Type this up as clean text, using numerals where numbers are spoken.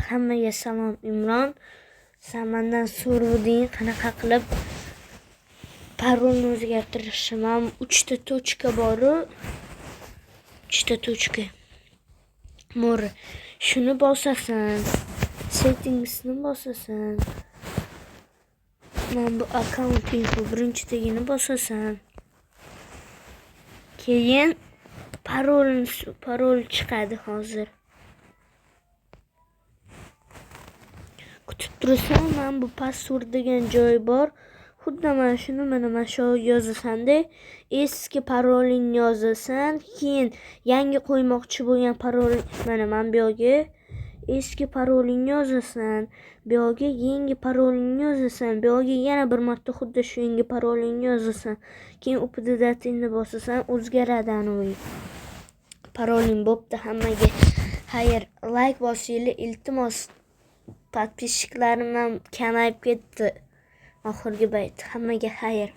Hammaga salom. Imron, sen mendan so'ruvding qanaqa qilib parolni o'zgartirishim. Mana 3 ta точка bor-u, 3 ta точка. Mo'ri. Shuni bosasan. Settingsni bosasan. Mana bu account info birinchidagini bosasan. Keyin parol chiqadi hozir. Kutib turasan, mana bu password degan joy bor. Xuddi mana shuni mana shu yozasan-da, eski parolingni yozasan, keyin yangi qo'ymoqchi bo'lgan parol mana bu yerga eski parolingni yozasan, bu yerga yangi parolingni yozasan, bu yerga yana bir marta xuddi shu yangi parolingni yozasan. Keyin update'ni bosasan, o'zgaradi anavi. Paroling bo'pti hammaga. Xayr, like bosinglar, iltimos. Подписчиklarim ham kamayib ketdi. Oxirgi bayt. Hammaga xayr.